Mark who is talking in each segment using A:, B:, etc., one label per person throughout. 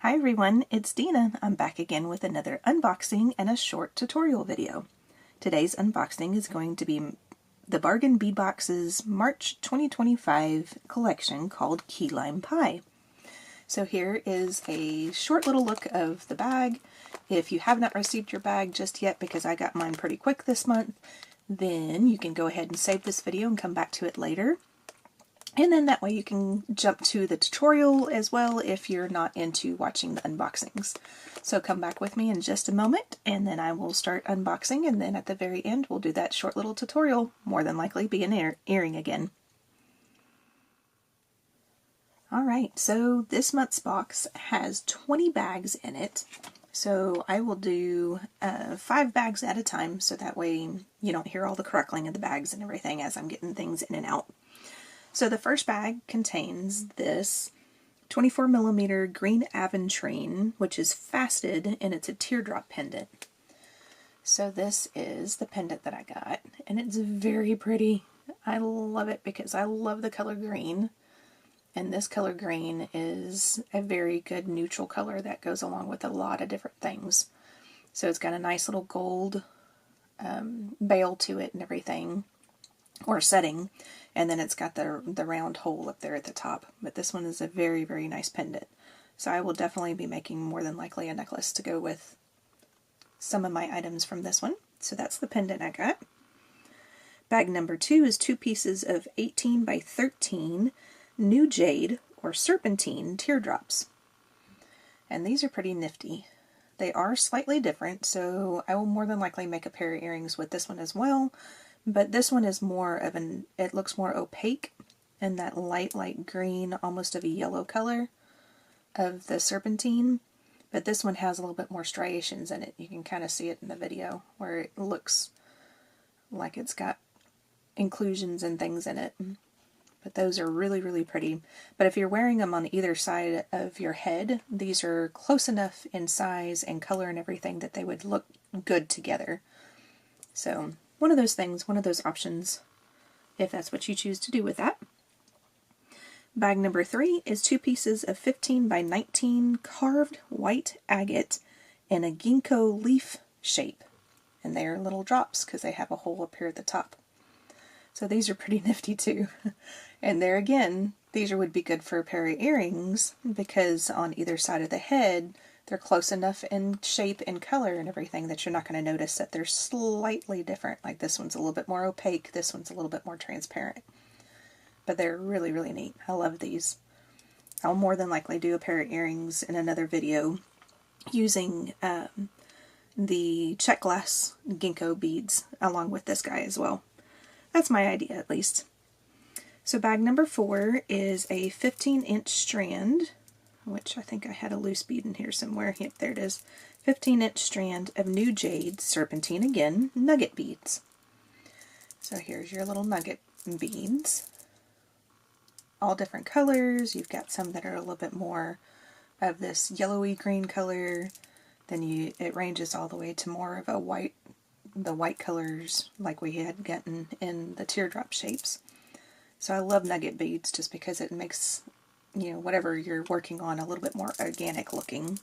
A: Hi everyone, it's Dina. I'm back again with another unboxing and a short tutorial video. Today's unboxing is going to be the Bargain Bead Box's March 2025 collection called Key Lime Pie. So here is a short little look of the bag. If you have not received your bag just yet, because I got mine pretty quick this month, then you can go ahead and save this video and come back to it later. And then that way you can jump to the tutorial as well if you're not into watching the unboxings. So come back with me in just a moment and then I will start unboxing, and then at the very end we'll do that short little tutorial, more than likely be an earring again. Alright, so this month's box has 20 bags in it. So I will do 5 bags at a time, so that way you don't hear all the crackling of the bags and everything as I'm getting things in and out. So the first bag contains this 24mm green aventurine, which is faceted, and it's a teardrop pendant. So this is the pendant that I got, and it's very pretty. I love it because I love the color green, and this color green is a very good neutral color that goes along with a lot of different things. So it's got a nice little gold bail to it and everything, or setting. And then it's got the round hole up there at the top. But this one is a very, very nice pendant. So I will definitely be making more than likely a necklace to go with some of my items from this one. So that's the pendant I got. Bag number 2 is 2 pieces of 18 by 13 new jade or serpentine teardrops. And these are pretty nifty. They are slightly different, so I will more than likely make a pair of earrings with this one as well. But this one is more of it looks more opaque, and that light green, almost of a yellow color of the serpentine. But this one has a little bit more striations in it. You can kind of see it in the video where it looks like it's got inclusions and things in it. But those are really, really pretty. But if you're wearing them on either side of your head, these are close enough in size and color and everything that they would look good together. So one of those things, one of those options, if that's what you choose to do with that. Bag number 3 is 2 pieces of 15 by 19 carved white agate in a ginkgo leaf shape. And they are little drops because they have a hole up here at the top. So these are pretty nifty too. And there again, these would be good for a pair of earrings because on either side of the head, they're close enough in shape and color and everything that you're not going to notice that they're slightly different. Like this one's a little bit more opaque, this one's a little bit more transparent. But they're really, really neat. I love these. I'll more than likely do a pair of earrings in another video using the check glass ginkgo beads along with this guy as well. That's my idea at least. So bag number 4 is a 15-inch strand, which I think I had a loose bead in here somewhere. Yep, there it is. 15-inch strand of new jade serpentine, again, nugget beads. So here's your little nugget beads. All different colors. You've got some that are a little bit more of this yellowy green color. Then it ranges all the way to more of a white, the white colors like we had gotten in the teardrop shapes. So I love nugget beads just because it makes, you know, whatever you're working on a little bit more organic looking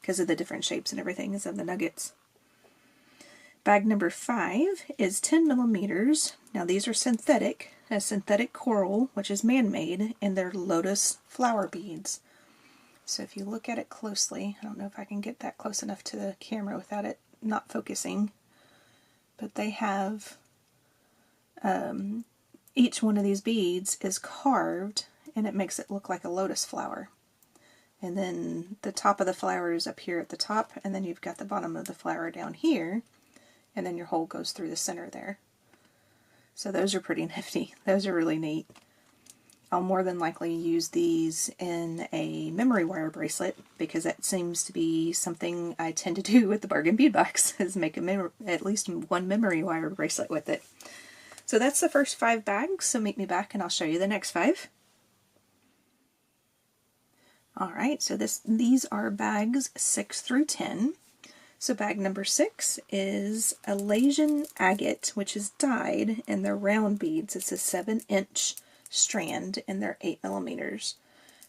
A: because of the different shapes and everything is of the nuggets. Bag number 5 is 10mm. Now these are synthetic, a synthetic coral, which is man-made, and they're lotus flower beads. So if you look at it closely, I don't know if I can get that close enough to the camera without it not focusing, but they have each one of these beads is carved and it makes it look like a lotus flower. And then the top of the flower is up here at the top, and then you've got the bottom of the flower down here, and then your hole goes through the center there. So those are pretty nifty. Those are really neat. I'll more than likely use these in a memory wire bracelet because that seems to be something I tend to do with the Bargain Bead Box, is make at least one memory wire bracelet with it. So that's the first 5 bags, so meet me back and I'll show you the next 5. Alright, so these are bags 6 through 10. So bag number 6 is Alasian agate, which is dyed, and they're round beads. It's a 7-inch strand, and they're 8mm.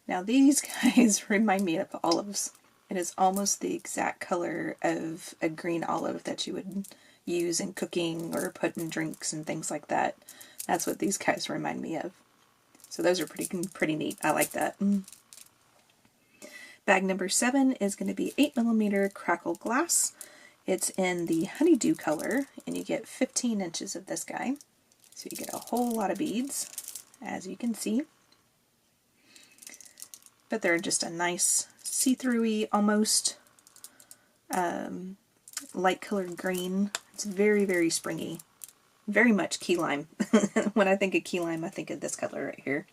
A: Now these guys remind me of olives. It is almost the exact color of a green olive that you would use in cooking or put in drinks and things like that. That's what these guys remind me of. So those are pretty neat. I like that. Bag number 7 is going to be 8mm crackle glass. It's in the honeydew color, and you get 15 inches of this guy. So you get a whole lot of beads, as you can see. But they're just a nice see-through-y, almost light colored green. It's very, very springy. Very much key lime. When I think of key lime, I think of this color right here.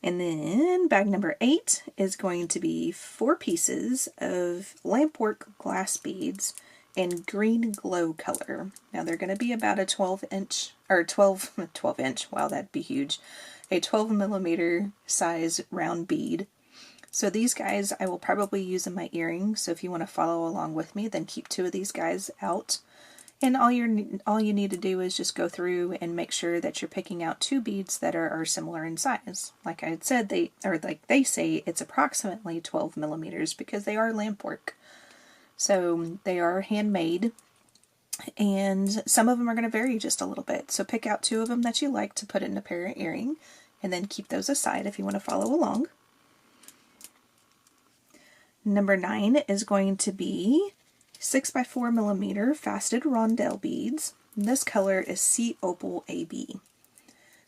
A: And then bag number 8 is going to be 4 pieces of lampwork glass beads in green glow color. Now they're going to be about a 12 inch, wow, that'd be huge. A 12mm size round bead. So these guys I will probably use in my earrings, so if you want to follow along with me, then keep 2 of these guys out. And all you need to do is just go through and make sure that you're picking out 2 beads that are similar in size. Like I had said, they say it's approximately 12mm because they are lampwork. So they are handmade, and some of them are going to vary just a little bit. So pick out 2 of them that you like to put in a pair of earring, and then keep those aside if you want to follow along. Number 9 is going to be 6x4mm faceted rondelle beads. This color is Sea Opal AB.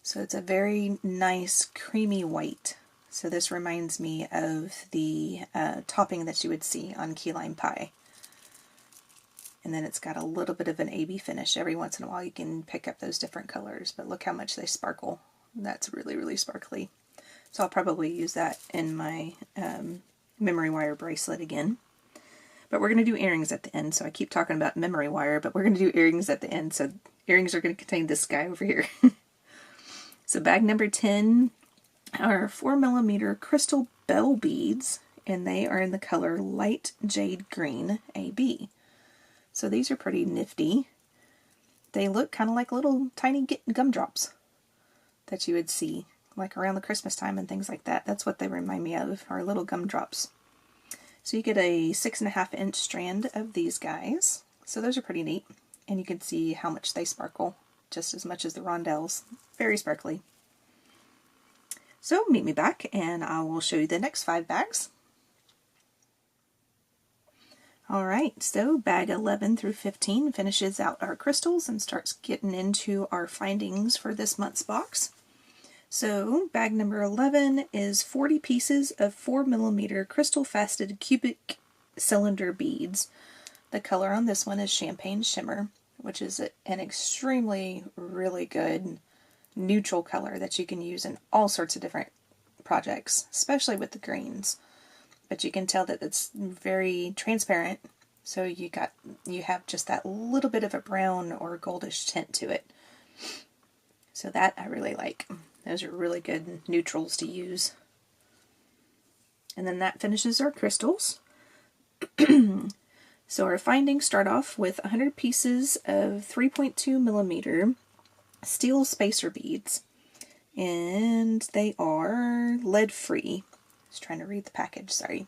A: So it's a very nice creamy white. So this reminds me of the topping that you would see on key lime pie. And then it's got a little bit of an AB finish. Every once in a while you can pick up those different colors, but look how much they sparkle. That's really, really sparkly. So I'll probably use that in my memory wire bracelet again. But we're going to do earrings at the end, so I keep talking about memory wire, but we're going to do earrings at the end, so earrings are going to contain this guy over here. So bag number 10 are 4mm crystal bell beads, and they are in the color light jade green AB. So these are pretty nifty. They look kind of like little tiny gumdrops that you would see like around the Christmas time and things like that. That's what they remind me of, are little gumdrops. So you get a 6.5 inch strand of these guys. So those are pretty neat. And you can see how much they sparkle, just as much as the rondelles. Very sparkly. So meet me back and I will show you the next 5 bags. Alright, so bag 11 through 15 finishes out our crystals and starts getting into our findings for this month's box. So bag number 11 is 40 pieces of 4mm crystal faceted cubic cylinder beads. The color on this one is Champagne Shimmer, which is an extremely really good neutral color that you can use in all sorts of different projects, especially with the greens. But you can tell that it's very transparent, so you have just that little bit of a brown or goldish tint to it. So that I really like. Those are really good neutrals to use. And then that finishes our crystals. So our findings start off with 100 pieces of 3.2mm steel spacer beads. And they are lead-free. I was trying to read the package, sorry.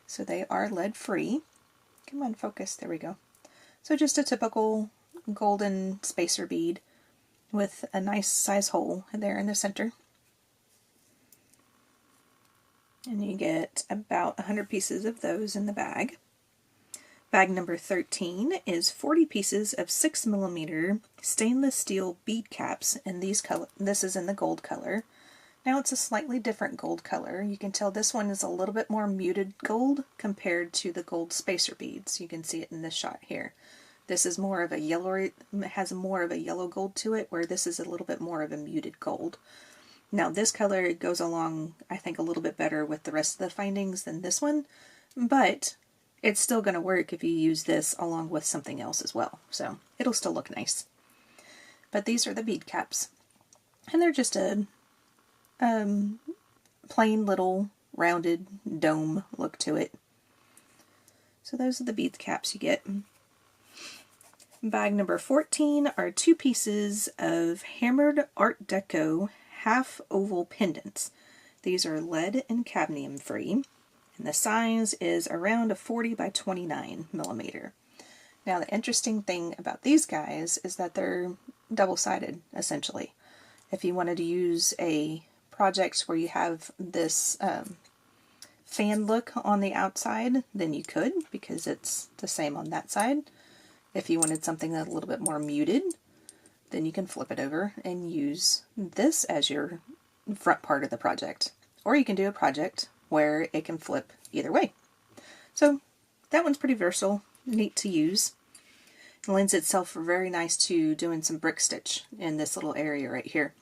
A: So they are lead-free. Come on, focus. There we go. So just a typical golden spacer bead with a nice size hole there in the center. And you get about 100 pieces of those in the bag. Bag number 13 is 40 pieces of 6mm stainless steel bead caps, and this is in the gold color. Now it's a slightly different gold color. You can tell this one is a little bit more muted gold compared to the gold spacer beads. You can see it in this shot here. This is more of a yellow, has more of a yellow gold to it, where this is a little bit more of a muted gold. Now this color goes along, I think, a little bit better with the rest of the findings than this one, but it's still going to work if you use this along with something else as well. So it'll still look nice. But these are the bead caps, and they're just a plain little rounded dome look to it. So those are the bead caps you get. Bag number 14 are 2 pieces of hammered Art Deco half oval pendants. These are lead and cadmium free, and the size is around a 40 by 29 millimeter. Now the interesting thing about these guys is that they're double-sided, essentially. If you wanted to use a project where you have this fan look on the outside, then you could, because it's the same on that side. If you wanted something a little bit more muted, then you can flip it over and use this as your front part of the project. Or you can do a project where it can flip either way. So that one's pretty versatile, neat to use. It lends itself very nice to doing some brick stitch in this little area right here.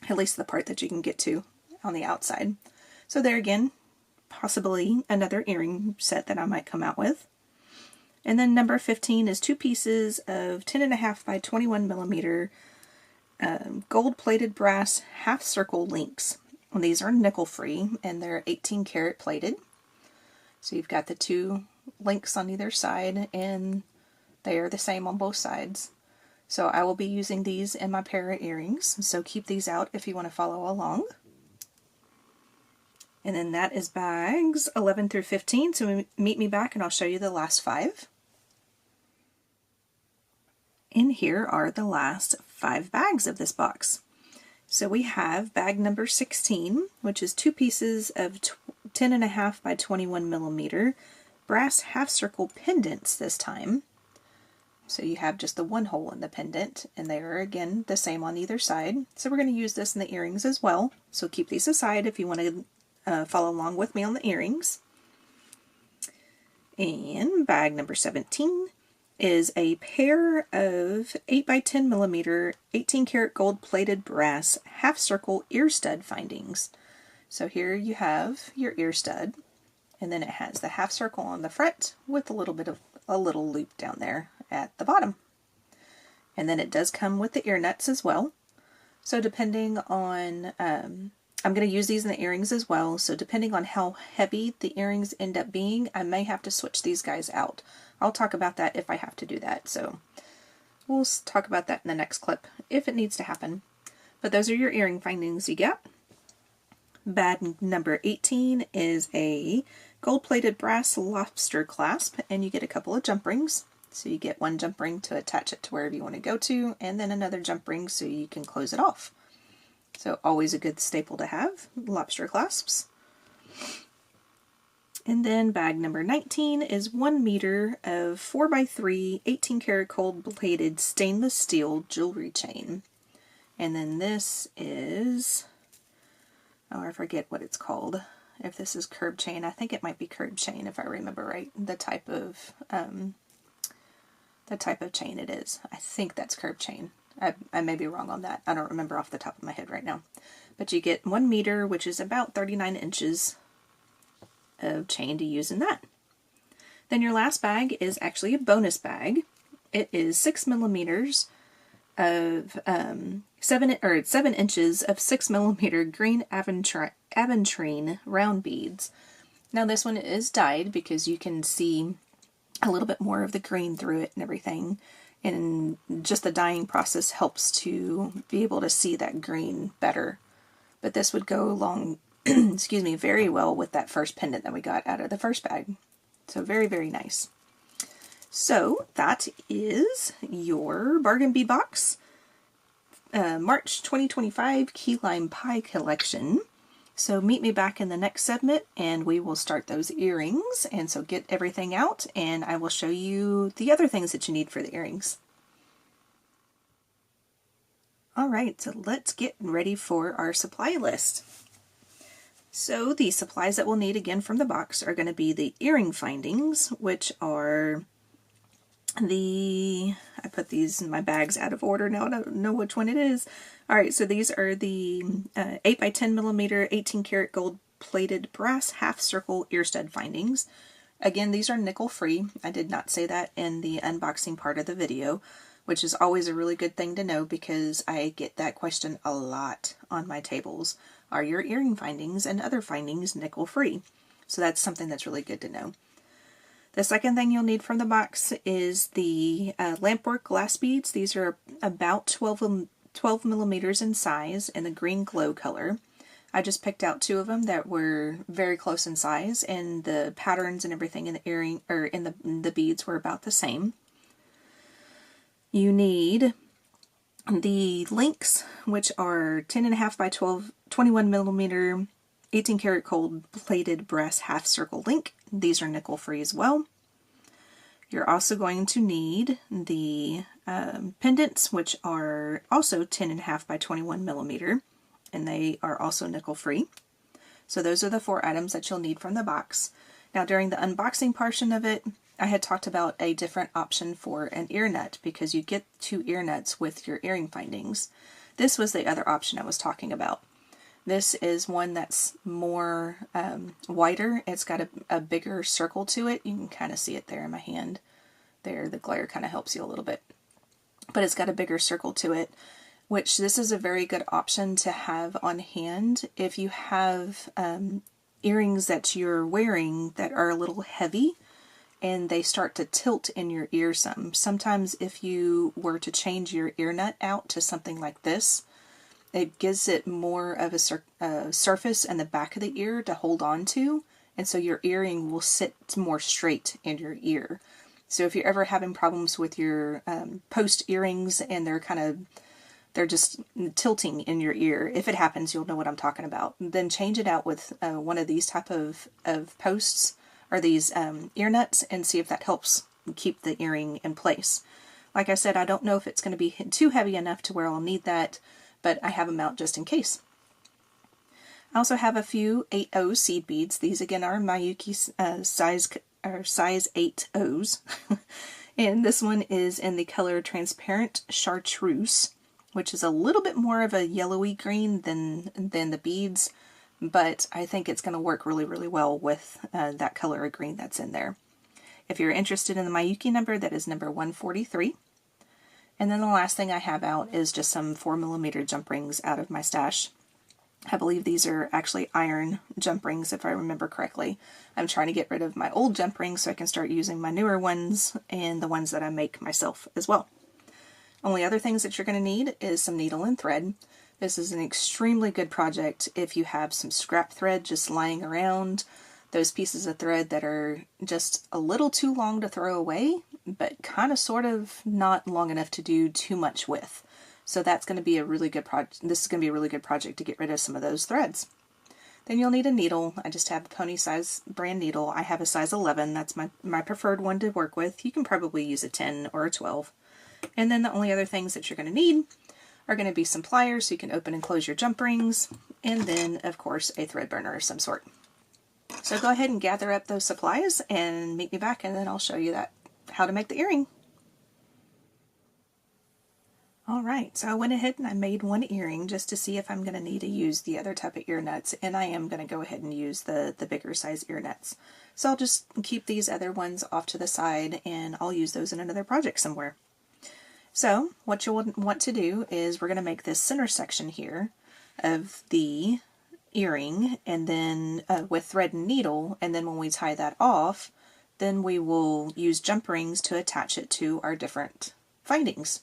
A: At least the part that you can get to on the outside. So there again, possibly another earring set that I might come out with. And then number 15 is 2 pieces of 10.5 by 21 millimeter gold-plated brass half-circle links. And these are nickel-free, and they're 18 karat plated. So you've got the 2 links on either side, and they are the same on both sides. So I will be using these in my pair of earrings, so keep these out if you want to follow along. And then that is bags 11 through 15, so meet me back and I'll show you the last 5. And here are the last 5 bags of this box. So we have bag number 16, which is 2 pieces of 10.5 by 21 millimeter brass half circle pendants this time. So you have just the one hole in the pendant, and they are again the same on either side. So we're going to use this in the earrings as well. So keep these aside if you want to follow along with me on the earrings. And bag number 17 is a pair of 8 by 10 millimeter 18 karat gold plated brass half circle ear stud findings. So here you have your ear stud, and then it has the half circle on the front with a little bit of a little loop down there at the bottom. And then it does come with the ear nuts as well. So depending on, I'm going to use these in the earrings as well, so depending on how heavy the earrings end up being, I may have to switch these guys out. I'll talk about that if I have to do that, so we'll talk about that in the next clip if it needs to happen. But those are your earring findings you get. Bag number 18 is a gold-plated brass lobster clasp, and you get a couple of jump rings. So you get one jump ring to attach it to wherever you want to go to, and then another jump ring so you can close it off. So always a good staple to have, lobster clasps. And then bag number 19 is 1 meter of 4x3 18 karat gold-plated stainless steel jewelry chain. And then this is, oh, I forget what it's called. If this is curb chain, I think it might be curb chain if I remember right. The type of chain it is. I think that's curb chain. I may be wrong on that. I don't remember off the top of my head right now. But you get 1 meter, which is about 39 inches of chain to use in that. Then your last bag is actually a bonus bag. It is 6 millimeters of 7 inches of 6 millimeter green aventurine round beads. Now this one is dyed because you can see a little bit more of the green through it and everything, and just the dyeing process helps to be able to see that green better. But this would go along excuse me, very well with that first pendant that we got out of the first bag. So very, very nice. So that is your Bargain Bead Box March 2025 Key Lime Pie collection. So meet me back in the next segment and we will start those earrings. And so get everything out and I will show you the other things that you need for the earrings. Alright, so let's get ready for our supply list. So the supplies that we'll need again from the box are going to be the earring findings, which are I put these in my bags out of order now, I don't know which one it is. Alright, so these are the 8 by 10 millimeter 18 karat gold plated brass half circle ear stud findings. Again, these are nickel free. I did not say that in the unboxing part of the video, which is always a really good thing to know because I get that question a lot on my tables. Are your earring findings and other findings nickel free? So that's something that's really good to know. The second thing you'll need from the box is the lampwork glass beads. These are about 12 millimeters in size in the green glow color. I just picked out 2 of them that were very close in size, and the patterns and everything in the earring or in the beads were about the same. You need the links, which are 10.5 by 21 millimeter 18 karat gold plated brass half circle link. These are nickel free as well. You're also going to need the pendants, which are also 10.5 by 21 millimeter, and they are also nickel free. So those are the 4 items that you'll need from the box. Now during the unboxing portion of it, I had talked about a different option for an ear nut, because you get 2 ear nuts with your earring findings. This was the other option I was talking about. This is one that's more wider. It's got a bigger circle to it. You can kind of see it there in my hand. There, the glare kind of helps you a little bit. But it's got a bigger circle to it, which this is a very good option to have on hand if you have earrings that you're wearing that are a little heavy and they start to tilt in your ear some. Sometimes if you were to change your ear nut out to something like this, it gives it more of a surface in the back of the ear to hold on to, and so your earring will sit more straight in your ear. So if you're ever having problems with your post earrings and they're just tilting in your ear, if it happens, you'll know what I'm talking about. Then change it out with one of these type of posts, or these ear nuts, and see if that helps keep the earring in place. Like I said, I don't know if it's going to be too heavy enough to where I'll need that, but I have them out just in case. I also have a few 8/0 seed beads. These again are Miyuki size 8/0s. And this one is in the color Transparent Chartreuse, which is a little bit more of a yellowy green than the beads, but I think it's going to work really, really well with that color of green that's in there. If you're interested in the Miyuki number, that is number 143. And then the last thing I have out is just some 4mm jump rings out of my stash. I believe these are actually iron jump rings, if I remember correctly. I'm trying to get rid of my old jump rings so I can start using my newer ones and the ones that I make myself as well. Only other things that you're going to need is some needle and thread. This is an extremely good project if you have some scrap thread just lying around, those pieces of thread that are just a little too long to throw away, but kind of sort of not long enough to do too much with. So that's going to be a really good project. This is going to be a really good project to get rid of some of those threads. Then you'll need a needle. I just have a pony size brand needle. I have a size 11. That's my preferred one to work with. You can probably use a 10 or a 12. And then the only other things that you're going to need are going to be some pliers so you can open and close your jump rings, and then of course a thread burner of some sort. So go ahead and gather up those supplies and meet me back, and then I'll show you how to make the earring. Alright, so I went ahead and I made one earring just to see if I'm going to need to use the other type of ear nuts, and I am going to go ahead and use the bigger size ear nuts. So I'll just keep these other ones off to the side and I'll use those in another project somewhere. So what you'll want to do is we're going to make this center section here of the earring, and then with thread and needle, and then when we tie that off, then we will use jump rings to attach it to our different findings.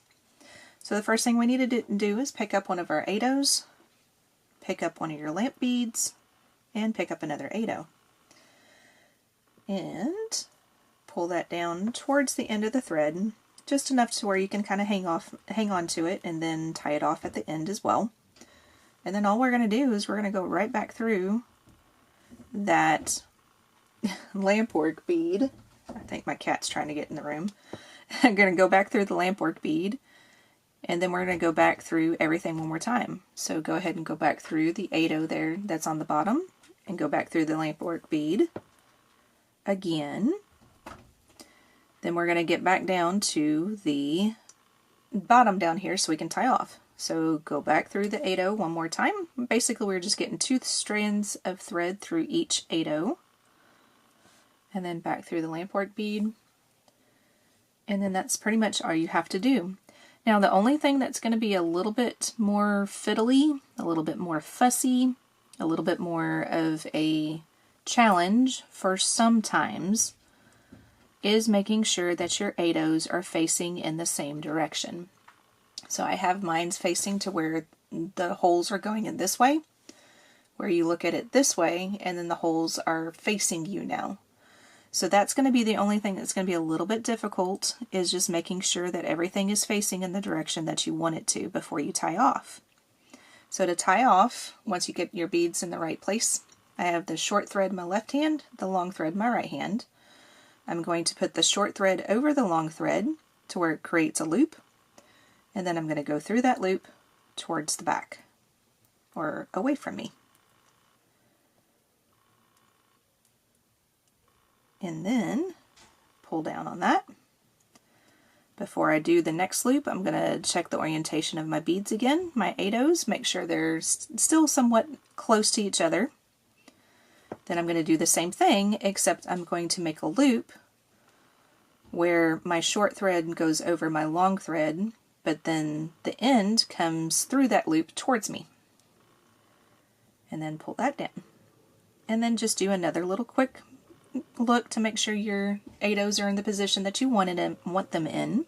A: So the first thing we need to do is pick up one of our 8/0s, pick up one of your lamp beads, and pick up another 8/0. And pull that down towards the end of the thread, just enough to where you can kind of hang on to it, and then tie it off at the end as well. And then all we're going to do is we're going to go right back through that lampwork bead. I think my cat's trying to get in the room. I'm going to go back through the lampwork bead, and then we're going to go back through everything one more time. So go ahead and go back through the 8/0 there that's on the bottom, and go back through the lampwork bead again. Then we're going to get back down to the bottom down here so we can tie off. So go back through the 8/0 one more time. Basically we're just getting 2 strands of thread through each 8/0. And then back through the lampwork bead. And then that's pretty much all you have to do. Now the only thing that's going to be a little bit more fiddly, a little bit more fussy, a little bit more of a challenge for sometimes is making sure that your 8/0s are facing in the same direction. So I have mine facing to where the holes are going in this way, where you look at it this way and then the holes are facing you now. So that's going to be the only thing that's going to be a little bit difficult, is just making sure that everything is facing in the direction that you want it to before you tie off. So to tie off, once you get your beads in the right place, I have the short thread in my left hand, the long thread in my right hand. I'm going to put the short thread over the long thread to where it creates a loop, and then I'm going to go through that loop towards the back, or away from me. And then pull down on that. Before I do the next loop, I'm going to check the orientation of my beads again, my 8/0s, make sure they're still somewhat close to each other. Then I'm going to do the same thing, except I'm going to make a loop where my short thread goes over my long thread, but then the end comes through that loop towards me. And then pull that down. And then just do another little quick look to make sure your 8/0s are in the position that you want them in.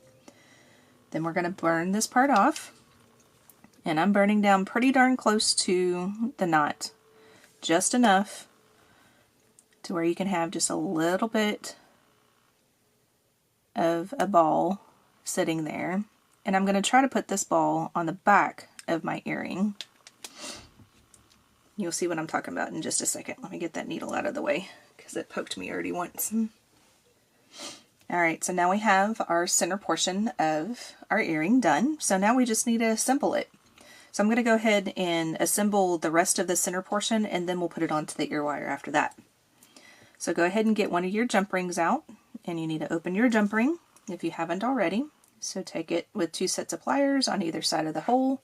A: Then we're going to burn this part off, and I'm burning down pretty darn close to the knot, just enough to where you can have just a little bit of a ball sitting there. And I'm going to try to put this ball on the back of my earring. You'll see what I'm talking about in just a second. Let me get that needle out of the way, because it poked me already once. Alright, so now we have our center portion of our earring done. So now we just need to assemble it. So I'm going to go ahead and assemble the rest of the center portion, and then we'll put it onto the ear wire after that. So go ahead and get one of your jump rings out, and you need to open your jump ring if you haven't already. So take it with 2 sets of pliers on either side of the hole.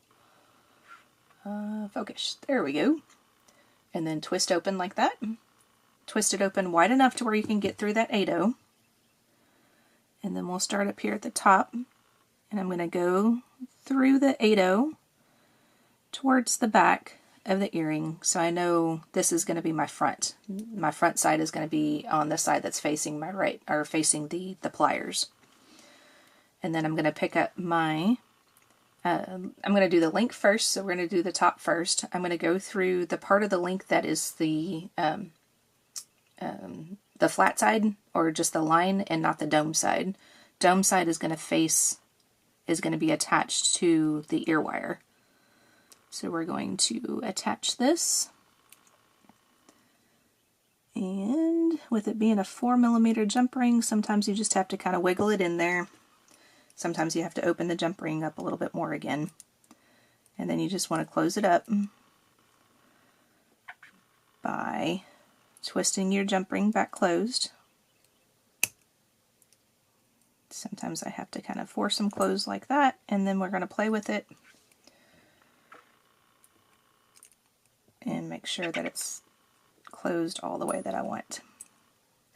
A: Focus. There we go. And then twist open like that. Twist it open wide enough to where you can get through that 8/0. And then we'll start up here at the top, and I'm going to go through the 8/0 towards the back of the earring. So I know this is going to be my front. My front side is going to be on the side that's facing my right, or facing the pliers. And then I'm going to pick up my I'm going to do the link first, so we're going to do the top first. I'm going to go through the part of the link that is the flat side, or just the line, and not the dome side. Dome side is going to be attached to the ear wire. So we're going to attach this. And with it being a 4mm jump ring, sometimes you just have to kind of wiggle it in there. Sometimes you have to open the jump ring up a little bit more again. And then you just want to close it up by twisting your jump ring back closed. Sometimes I have to kind of force them closed like that, and then we're going to play with it and make sure that it's closed all the way that I want.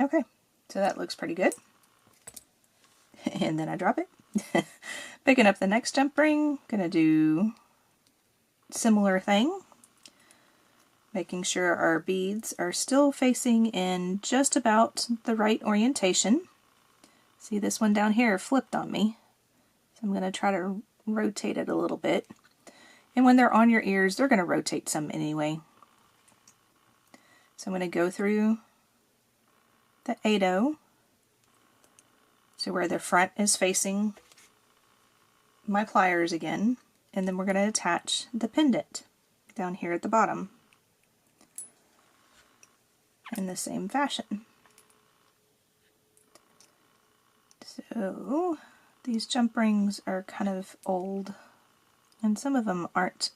A: Okay, so that looks pretty good. And then I drop it. Picking up the next jump ring, gonna do similar thing. Making sure our beads are still facing in just about the right orientation. See, this one down here flipped on me. So I'm gonna try to rotate it a little bit. And when they're on your ears, they're gonna rotate some anyway. So I'm gonna go through the 8/0. So where the front is facing my pliers again, and then we're going to attach the pendant down here at the bottom in the same fashion. So these jump rings are kind of old, and some of them aren't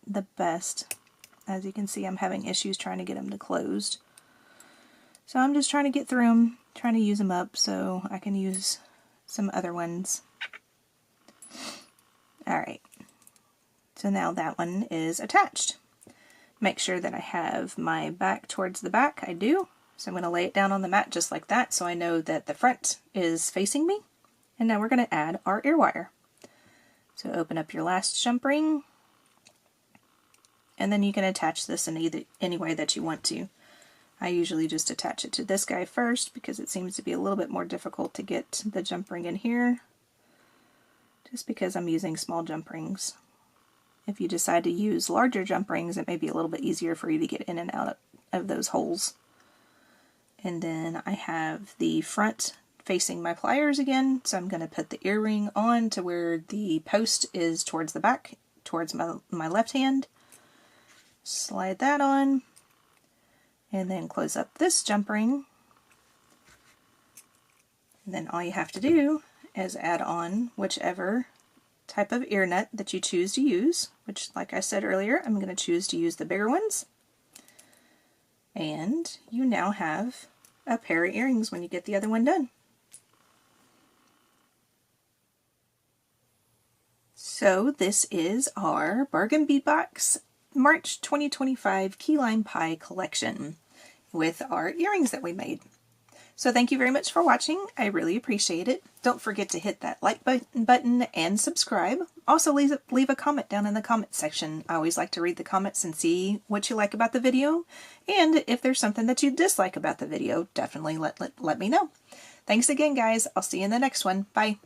A: the best. As you can see, I'm having issues trying to get them to close. So I'm just trying to get through them, trying to use them up so I can use some other ones. Alright, so now that one is attached. Make sure that I have my back towards the back. I do. So I'm going to lay it down on the mat just like that, so I know that the front is facing me. And now we're going to add our ear wire. So open up your last jump ring, and then you can attach this in any way that you want to. I usually just attach it to this guy first because it seems to be a little bit more difficult to get the jump ring in here, just because I'm using small jump rings. If you decide to use larger jump rings, it may be a little bit easier for you to get in and out of those holes. And then I have the front facing my pliers again, so I'm going to put the earring on to where the post is towards the back, towards my left hand. Slide that on, and then close up this jump ring. And then all you have to do is add on whichever type of ear nut that you choose to use, which, like I said earlier, I'm going to choose to use the bigger ones. And you now have a pair of earrings when you get the other one done. So this is our Bargain Bead Box March 2025 Key Lime Pie collection with our earrings that we made. So thank you very much for watching. I really appreciate it. Don't forget to hit that like button and subscribe. Also leave a comment down in the comment section. I always like to read the comments and see what you like about the video. And if there's something that you dislike about the video, definitely let me know. Thanks again, guys. I'll see you in the next one. Bye.